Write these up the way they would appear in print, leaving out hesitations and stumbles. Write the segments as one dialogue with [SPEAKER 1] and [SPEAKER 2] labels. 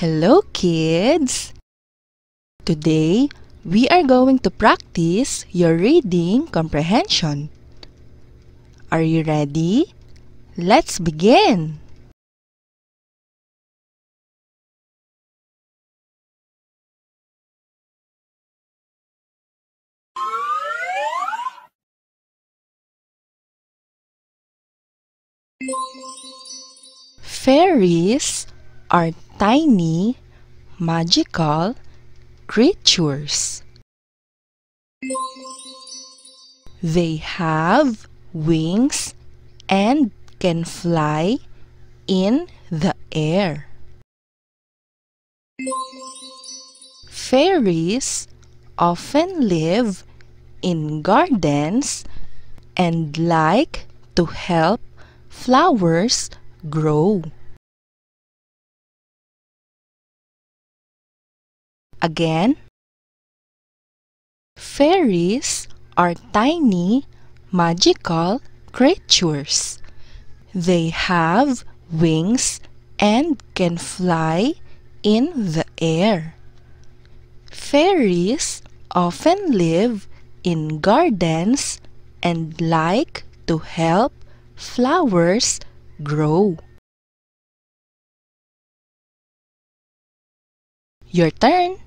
[SPEAKER 1] Hello kids! Today, we are going to practice your reading comprehension. Are you ready? Let's begin! Fairies are tiny, magical creatures. They have wings and can fly in the air. Fairies often live in gardens and like to help flowers grow. Again, fairies are tiny, magical creatures. They have wings and can fly in the air. Fairies often live in gardens and like to help flowers grow. Your turn.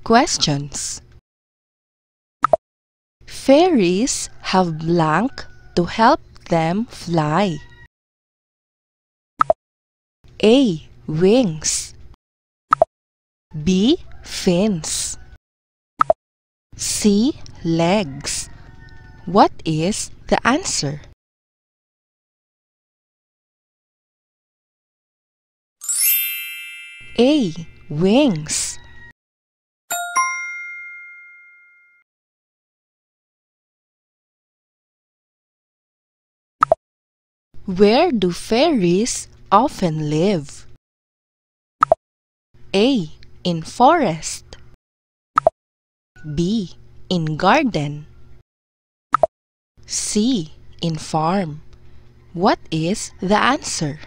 [SPEAKER 1] Questions. Fairies have blank to help them fly. A. Wings. B. Fins. C. Legs. What is the answer? A. Wings. Where do fairies often live? A. In forest. B. In garden. C. In farm. What is the answer?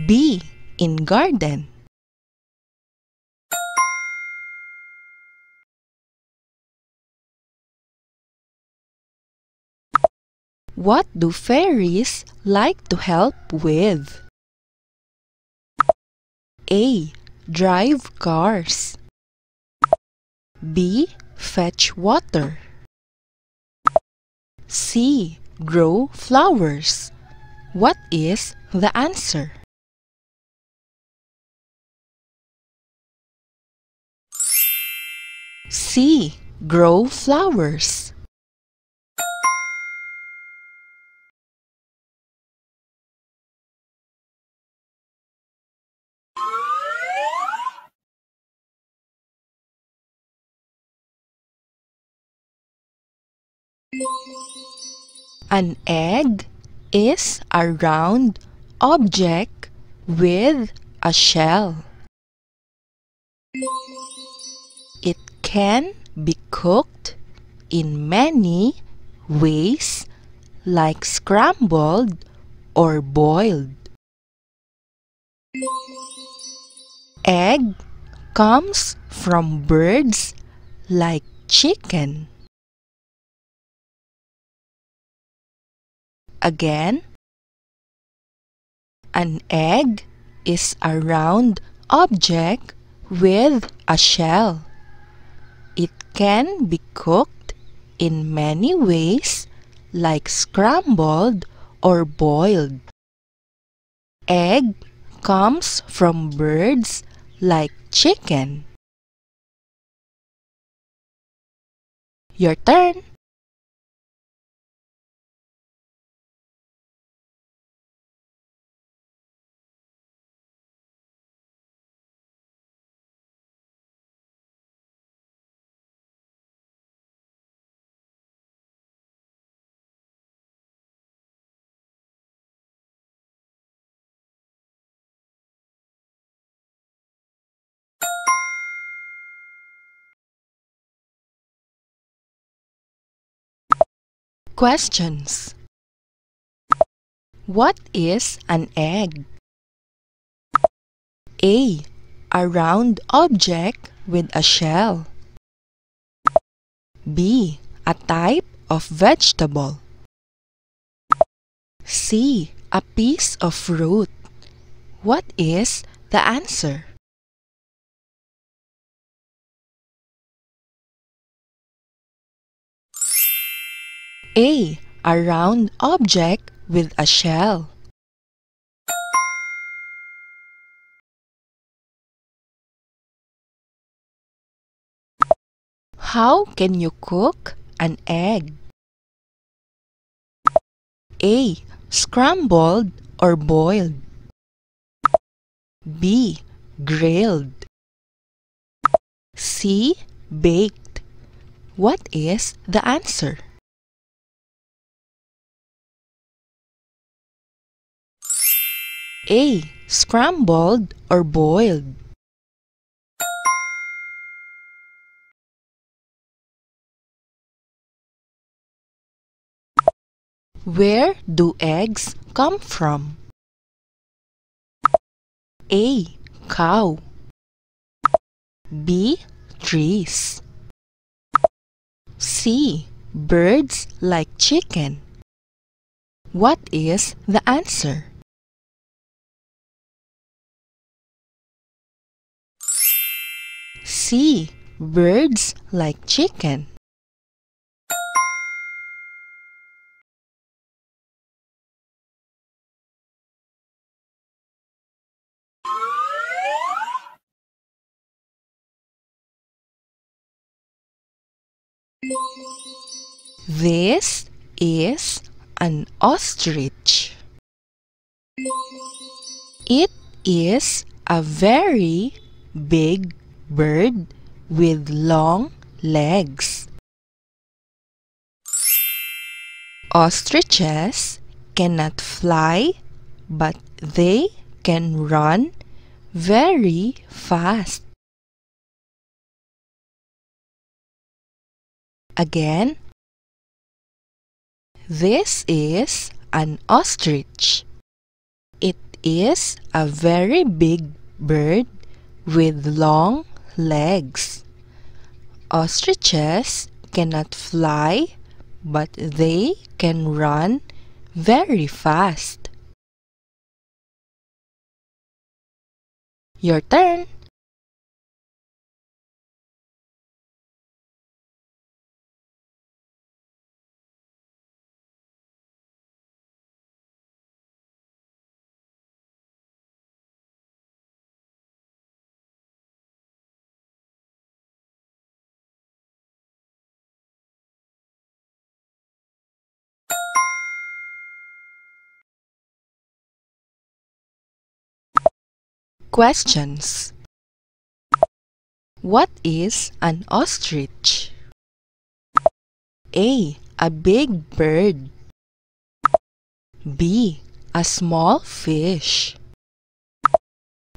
[SPEAKER 1] B. In garden. What do fairies like to help with? A. Drive cars. B. Fetch water. C. Grow flowers. What is the answer? C. Grow flowers. An egg is a round object with a shell. It can be cooked in many ways, like scrambled or boiled. Egg comes from birds like chicken. Again, an egg is a round object with a shell. It can be cooked in many ways, like scrambled or boiled. Egg comes from birds like chicken. Your turn. Questions. What is an egg? A. A round object with a shell. B. A type of vegetable. C. A piece of fruit. What is the answer? A. A round object with a shell. How can you cook an egg? A. Scrambled or boiled. B. Grilled. C. Baked. What is the answer? A. Scrambled or boiled. Where do eggs come from? A. Cow. B. Trees. C. Birds like chicken. What is the answer? C. Birds like chicken. This is an ostrich. It is a very big bird with long legs. Ostriches cannot fly, but they can run very fast. Again, this is an ostrich. It is a very big bird with long legs. Ostriches cannot fly, but they can run very fast. Your turn. Questions. What is an ostrich? A. A big bird. B. A small fish.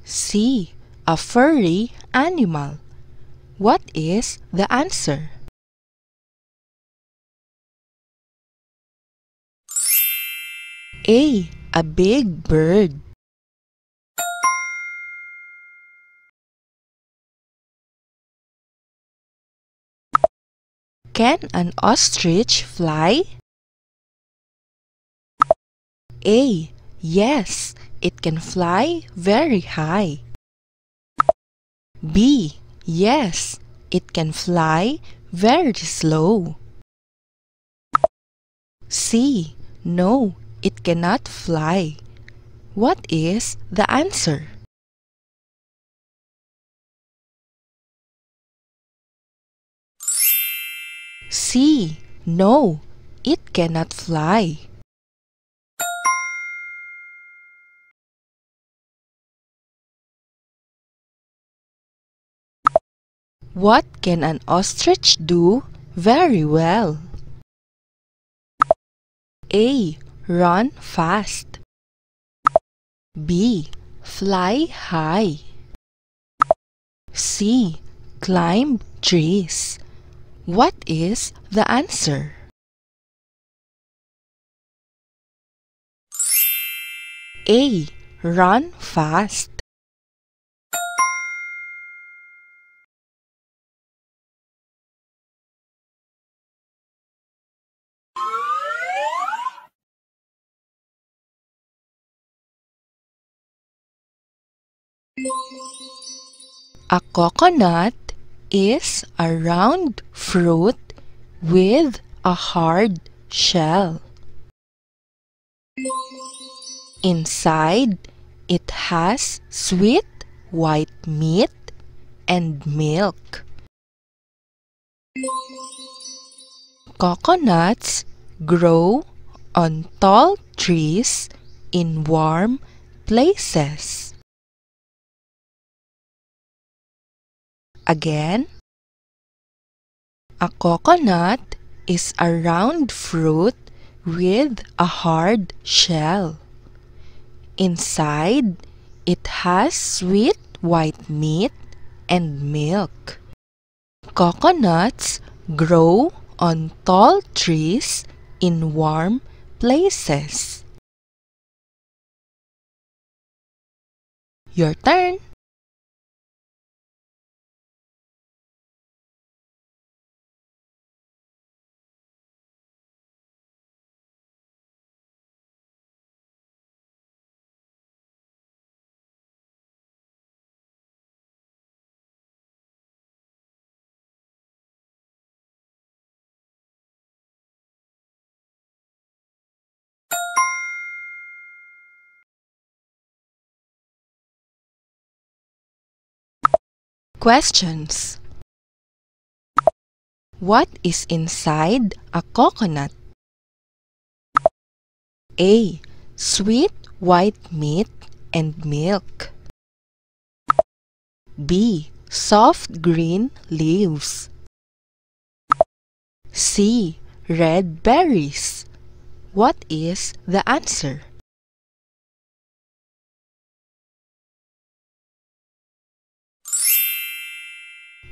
[SPEAKER 1] C. A furry animal. What is the answer? A. A big bird. Can an ostrich fly? A. Yes, it can fly very high. B. Yes, it can fly very slow. C. No, it cannot fly. What is the answer? C. No, it cannot fly. What can an ostrich do very well? A. Run fast. B. Fly high. C. Climb trees. What is the answer? A. Run fast. A coconut is a round fruit with a hard shell. Inside, it has sweet white meat and milk. Coconuts grow on tall trees in warm places. Again, a coconut is a round fruit with a hard shell. Inside, it has sweet white meat and milk. Coconuts grow on tall trees in warm places. Your turn. Questions. What is inside a coconut? A. Sweet white meat and milk. B. Soft green leaves. C. Red berries. What is the answer?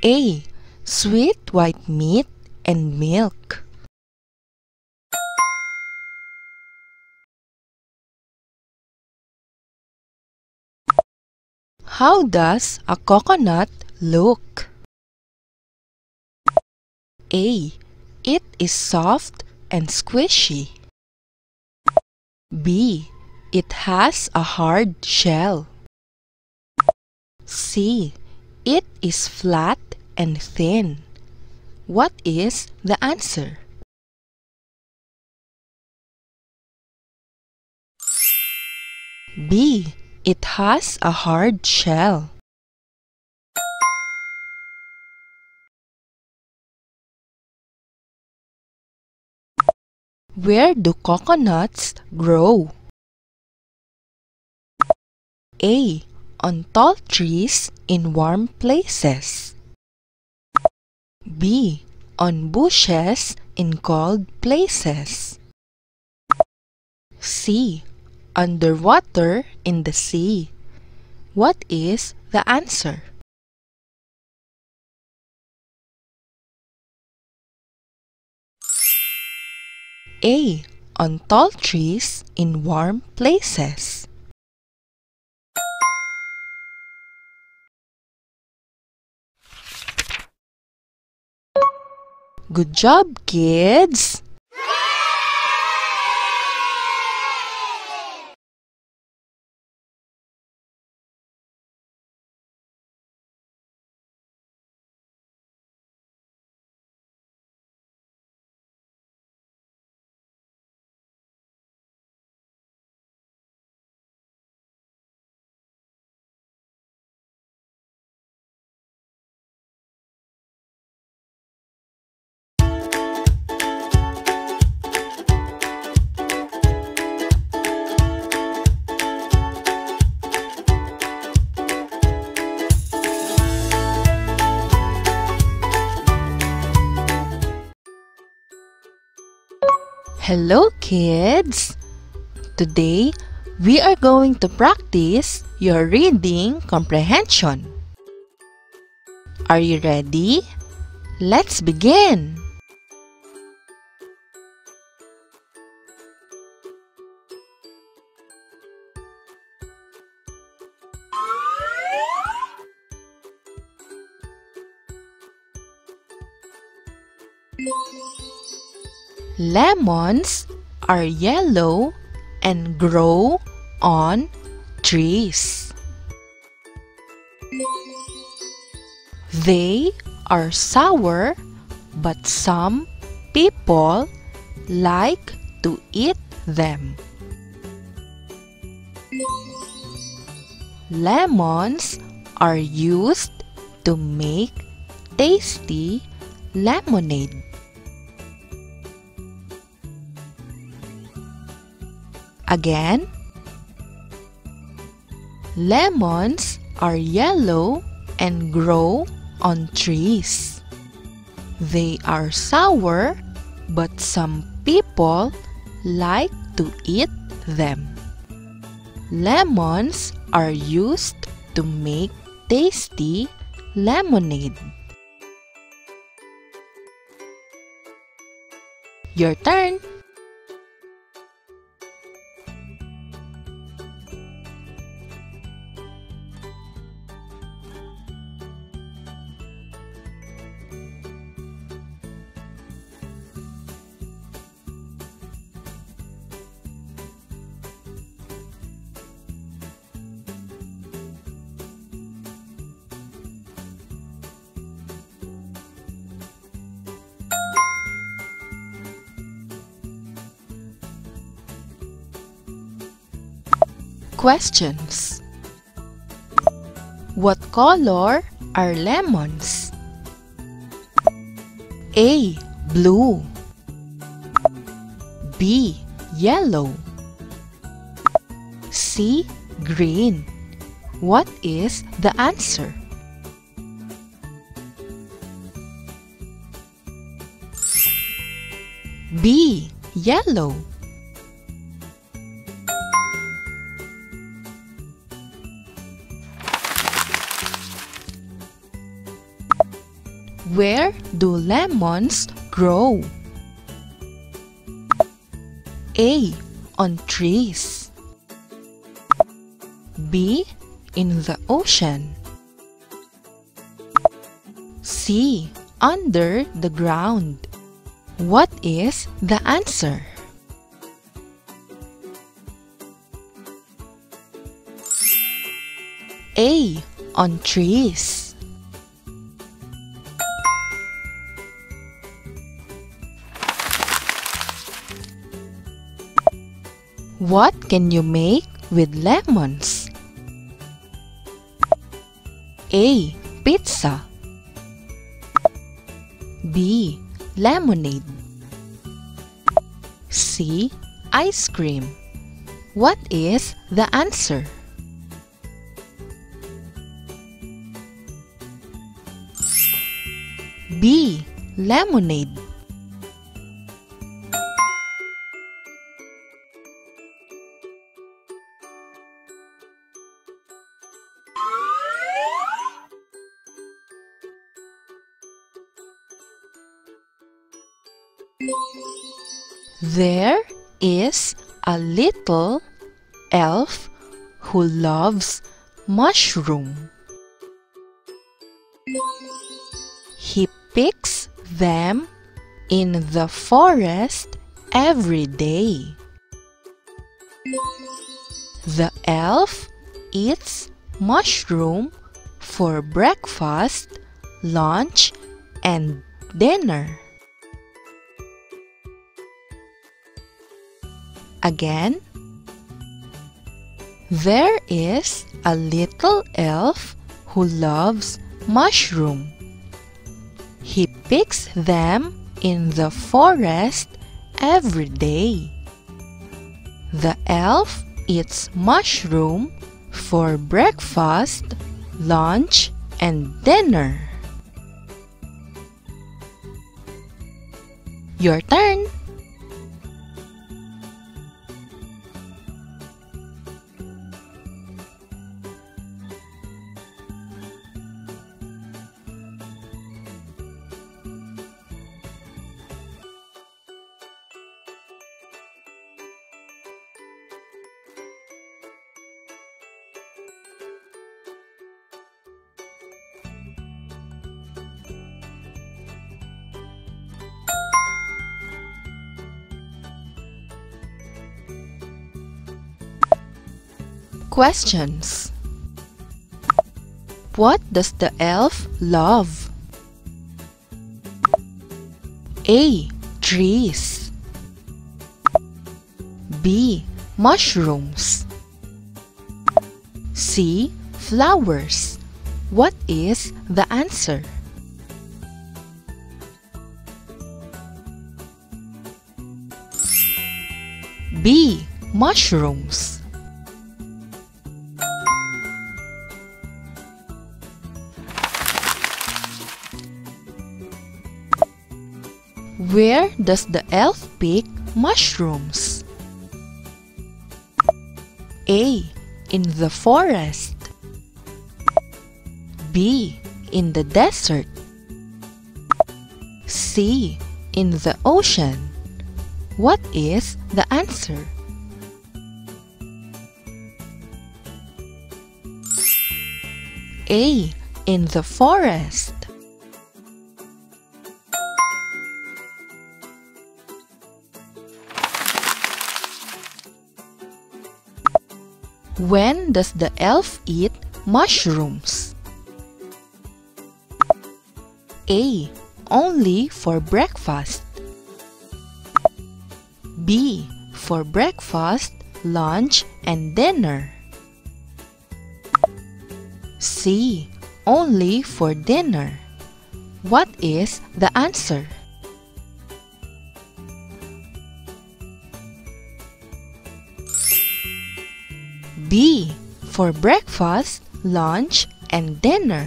[SPEAKER 1] A. Sweet white meat and milk. How does a coconut look? A. It is soft and squishy. B. It has a hard shell. C. It is flat and thin. What is the answer? B. It has a hard shell. Where do coconuts grow? A. On tall trees in warm places. B. On bushes in cold places. C. Underwater in the sea. What is the answer? A. On tall trees in warm places. Good job, kids! Hello kids! Today, we are going to practice your reading comprehension. Are you ready? Let's begin! Lemons are yellow and grow on trees. They are sour, but some people like to eat them. Lemons are used to make tasty lemonade. Again, lemons are yellow and grow on trees. They are sour, but some people like to eat them. Lemons are used to make tasty lemonade. Your turn! Questions. What color are lemons? A. Blue. B. Yellow. C. Green. What is the answer? B. Yellow. Where do lemons grow? A. On trees. B. In the ocean. C. Under the ground. What is the answer? A. On trees. What can you make with lemons? A. Pizza. B. Lemonade. C. Ice cream. What is the answer? B. Lemonade. There is a little elf who loves mushroom. He picks them in the forest every day. The elf eats mushroom for breakfast, lunch, and dinner. Again, there is a little elf who loves mushroom. He picks them in the forest every day. The elf eats mushroom for breakfast, lunch, and dinner. Your turn! Questions. What does the elf love? A. Trees. B. Mushrooms. C. Flowers. What is the answer? B. Mushrooms. Where does the elf pick mushrooms? A. In the forest. B. In the desert. C. In the ocean. What is the answer? A. In the forest. When does the elf eat mushrooms? A. Only for breakfast. B. For breakfast, lunch, and dinner. C. Only for dinner. What is the answer? B. For breakfast, lunch, and dinner.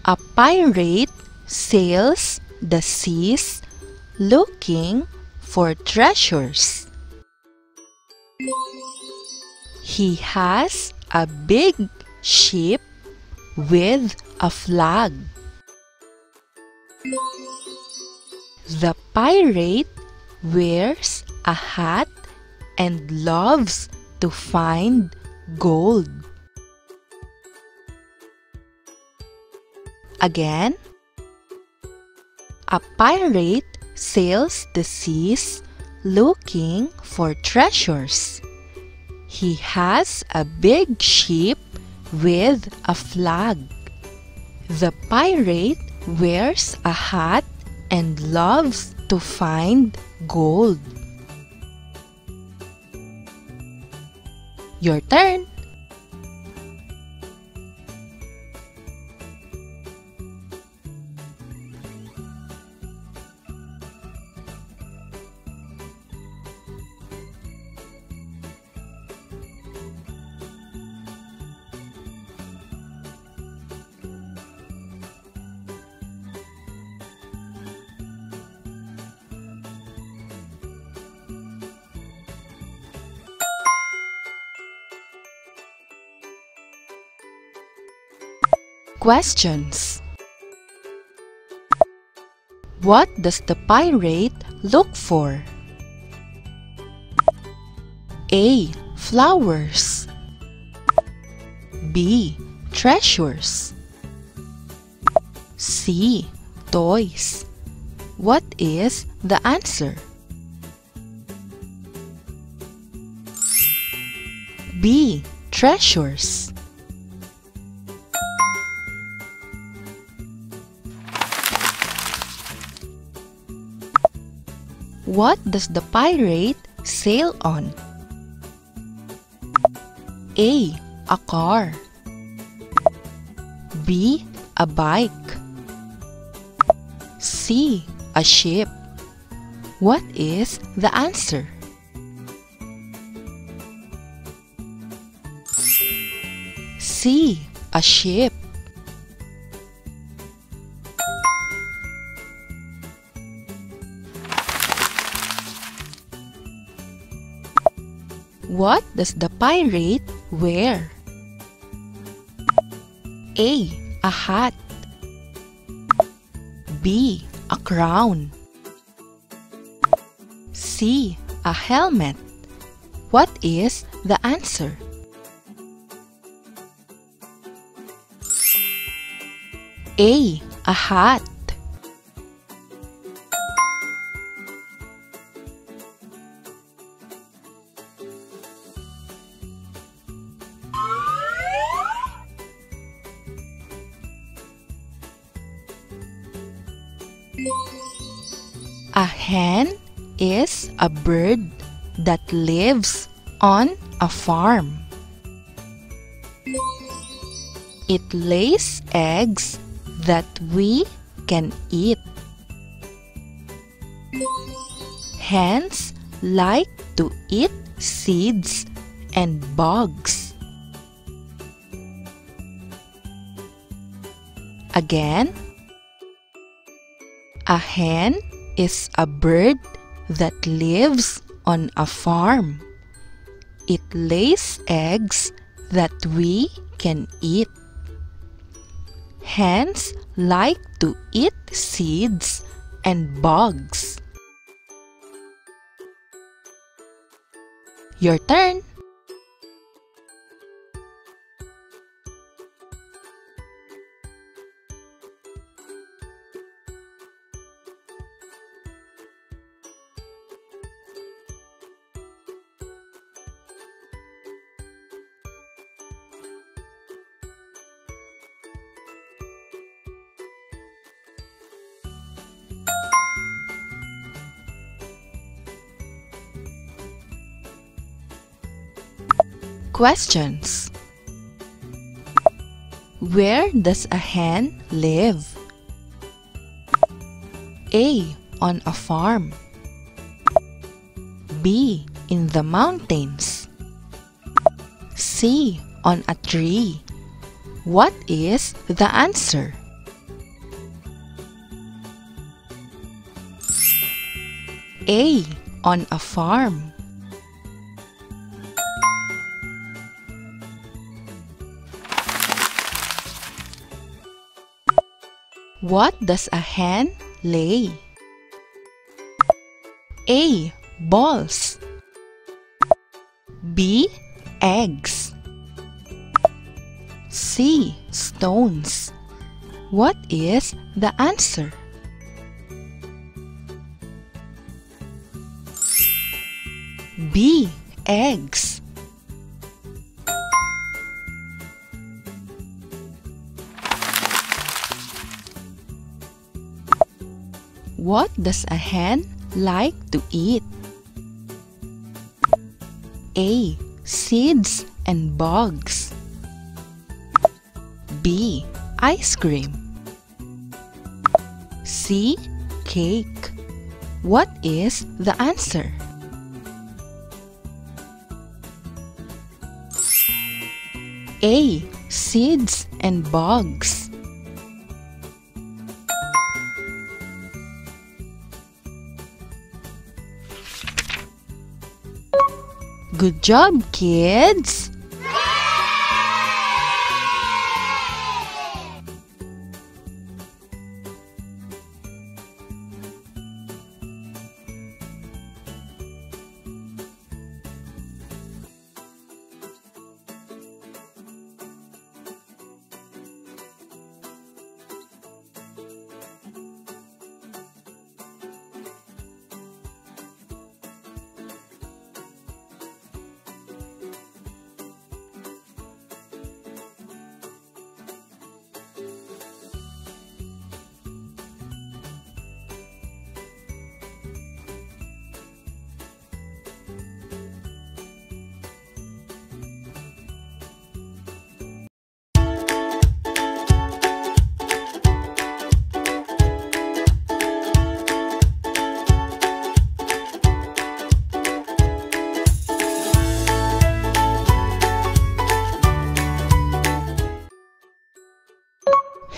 [SPEAKER 1] A pirate sails the seas looking for treasures. He has a big ship with a flag. The pirate wears a hat and loves to find gold. Again, a pirate sails the seas looking for treasures. He has a big ship with a flag. The pirate wears a hat and loves to find gold. Your turn. Questions. What does the pirate look for? A. Flowers. B. Treasures. C. Toys. What is the answer? B. Treasures. What does the pirate sail on? A. A car. B. A bike. C. A ship. What is the answer? C. A ship. What does the pirate wear? A. A hat. B. A crown. C. A helmet. What is the answer? A. A hat. A hen is a bird that lives on a farm. It lays eggs that we can eat. Hens like to eat seeds and bugs. Again, a hen is a bird that lives on a farm. It lays eggs that we can eat. Hens like to eat seeds and bugs. Your turn. Questions. Where does a hen live? A. On a farm. B. In the mountains. C. On a tree. What is the answer? A. On a farm. What does a hen lay? A. Balls. B. Eggs. C. Stones. What is the answer? B. Eggs. What does a hen like to eat? A. Seeds and bugs. B. Ice cream. C. Cake. What is the answer? A. Seeds and bugs. Good job, kids!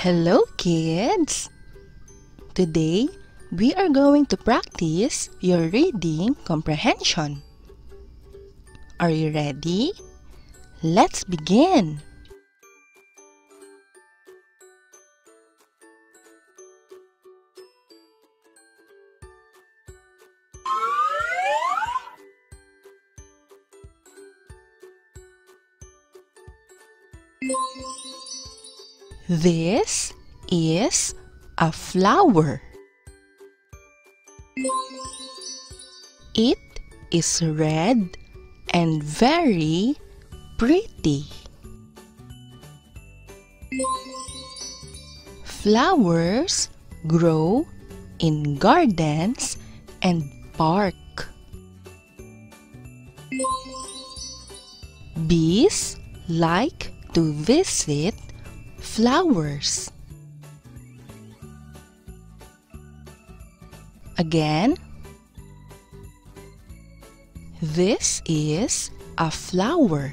[SPEAKER 1] Hello, kids! Today, we are going to practice your reading comprehension. Are you ready? Let's begin! This is a flower. It is red and very pretty. Flowers grow in gardens and park. Bees like to visit flowers. Again, this is a flower.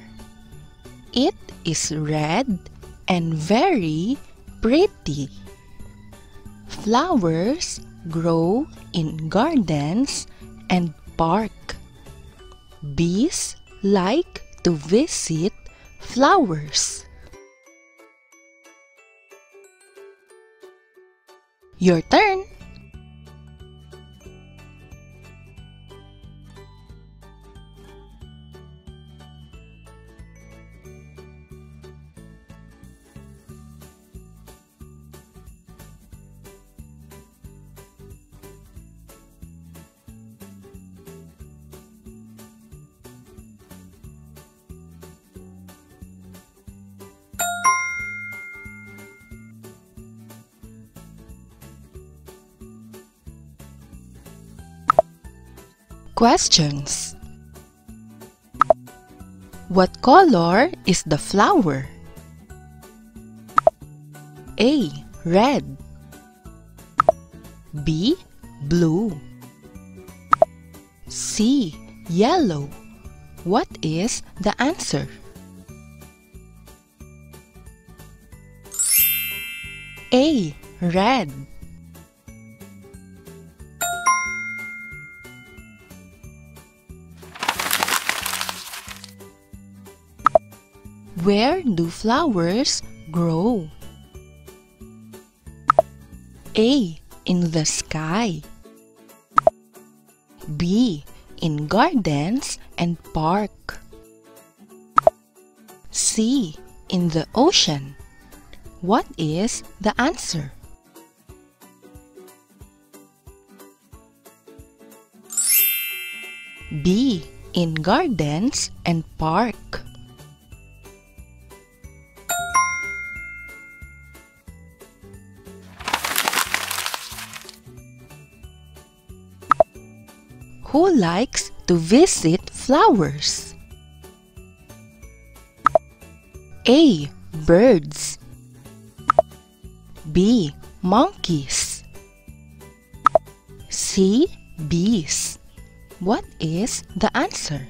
[SPEAKER 1] It is red and very pretty. Flowers grow in gardens and park. Bees like to visit flowers. Your turn. Questions. What color is the flower? A. Red. B. Blue. C. Yellow. What is the answer? A. Red. Where do flowers grow? A. In the sky. B. In gardens and park. C. In the ocean. What is the answer? B. In gardens and park. Who likes to visit flowers? A. Birds. B. Monkeys. C. Bees. What is the answer?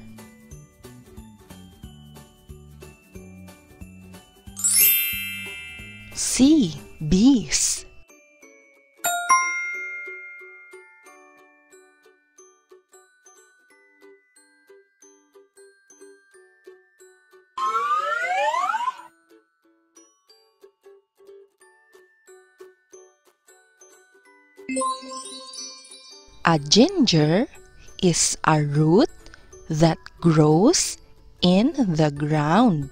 [SPEAKER 1] C. Bees. A ginger is a root that grows in the ground.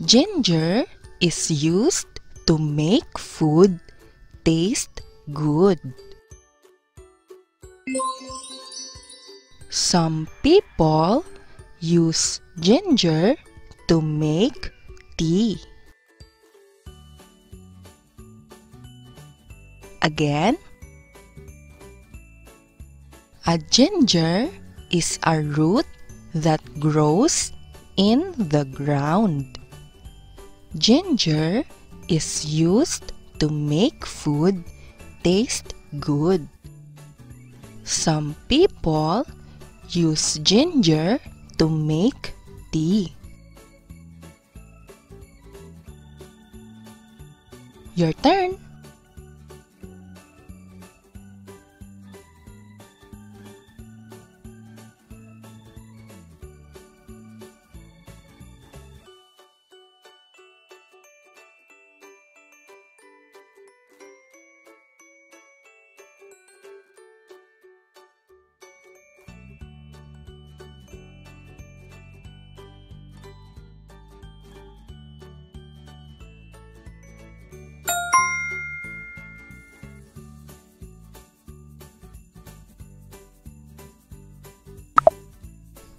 [SPEAKER 1] Ginger is used to make food taste good. Some people use ginger to make tea. Again, a ginger is a root that grows in the ground. Ginger is used to make food taste good. Some people use ginger to make tea. Your turn.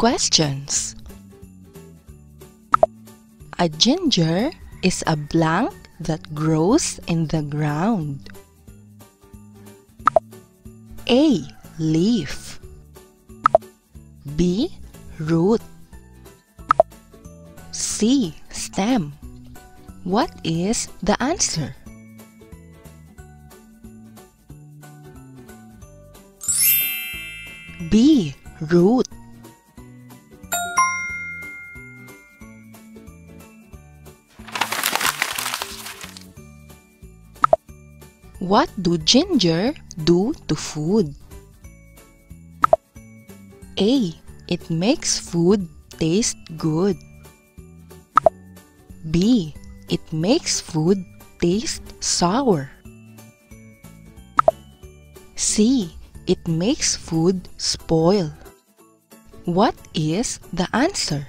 [SPEAKER 1] Questions. A ginger is a plant that grows in the ground. A. Leaf. B. Root. C. Stem. What is the answer? B. Root. What do ginger do to food? A. It makes food taste good. B. It makes food taste sour. C. It makes food spoil. What is the answer?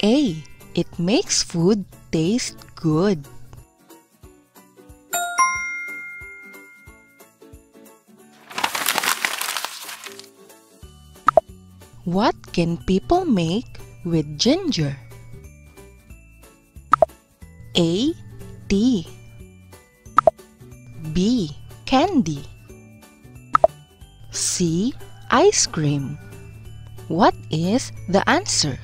[SPEAKER 1] A. It makes food taste good. What can people make with ginger? A. Tea. B. Candy. C. Ice cream. What is the answer?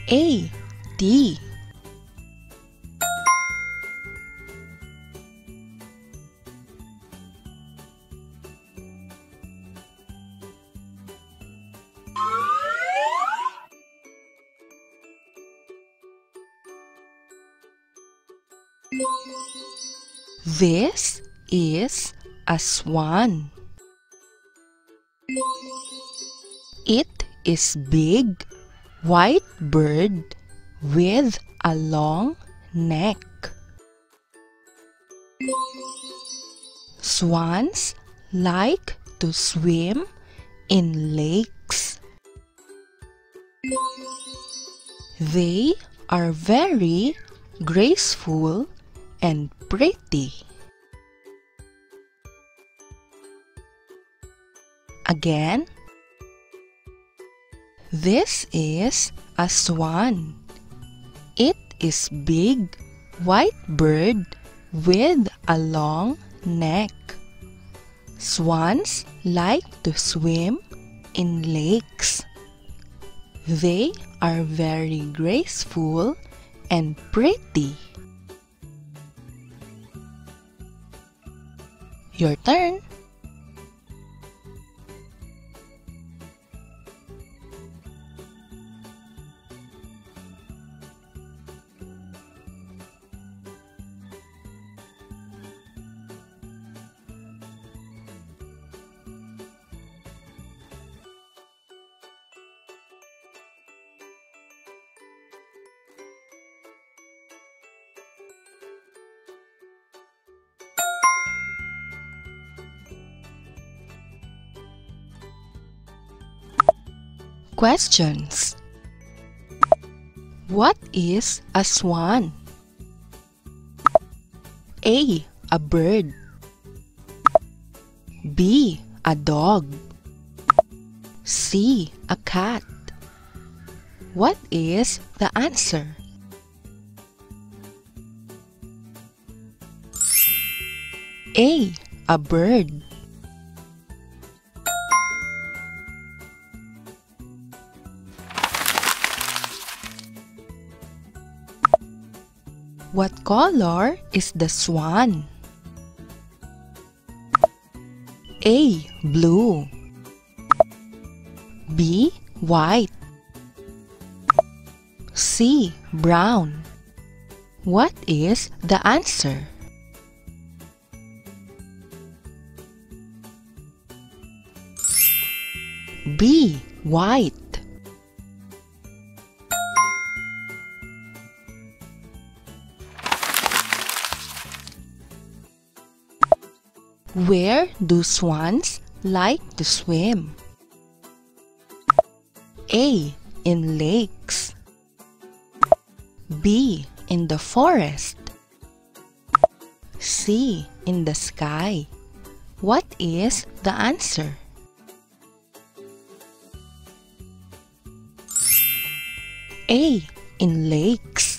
[SPEAKER 1] A. Tea. This is a swan. It is big, white bird with a long neck. Swans like to swim in lakes. They are very graceful and pretty. Again, this is a swan. It is big, white bird with a long neck. Swans like to swim in lakes. They are very graceful and pretty. Your turn. Questions. What is a swan? A. A bird. B. A dog. C. A cat. What is the answer? A. A bird. What color is the swan? A. Blue. B. White. C. Brown. What is the answer? B. White. Where do swans like to swim? A. In lakes. B. in the forest? C. In the sky. What is the answer? A. In lakes.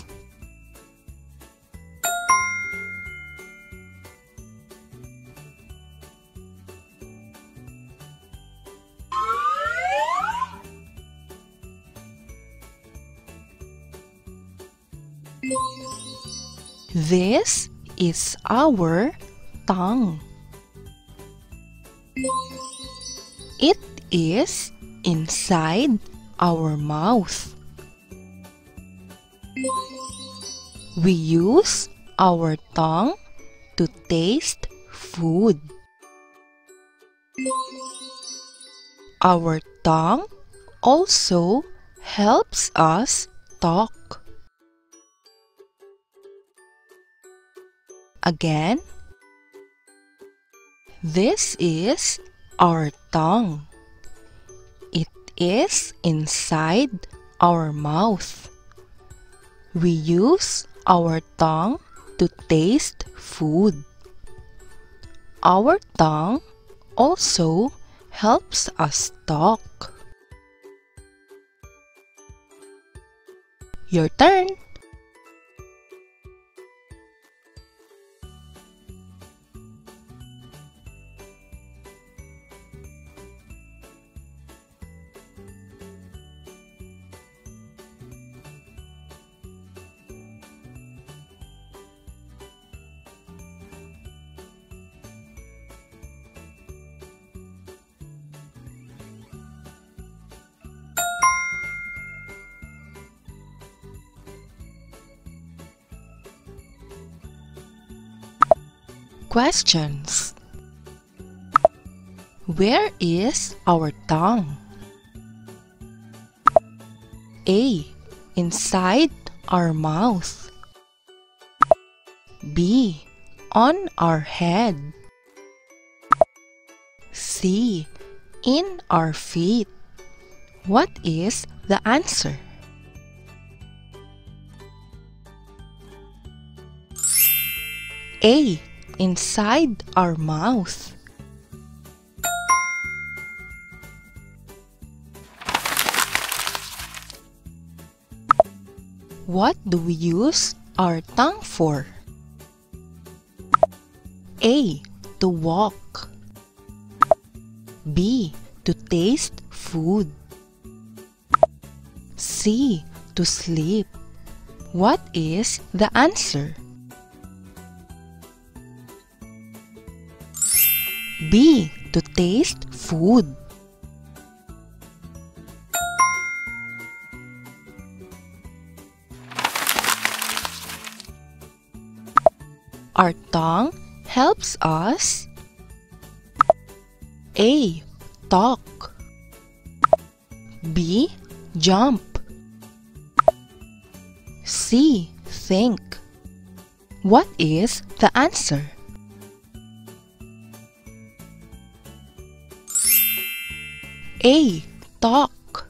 [SPEAKER 1] This is our tongue. It is inside our mouth. We use our tongue to taste food. Our tongue also helps us talk. Again, this is our tongue. It is inside our mouth. We use our tongue to taste food. Our tongue also helps us talk. Your turn. Questions. Where is our tongue? A. Inside our mouth. B. On our head. C. In our feet. What is the answer? A. Inside our mouth. What do we use our tongue for? A. To walk. B. To taste food. C. To sleep. What is the answer? B. To taste food. Our tongue helps us A. Talk. B. Jump. C. Think. What is the answer? A. Talk.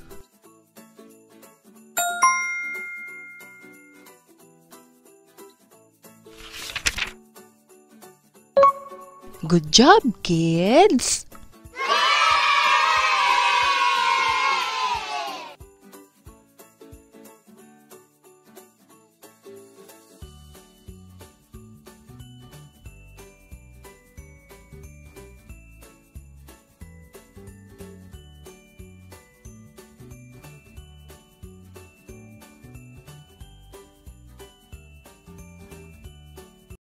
[SPEAKER 1] Good job, kids!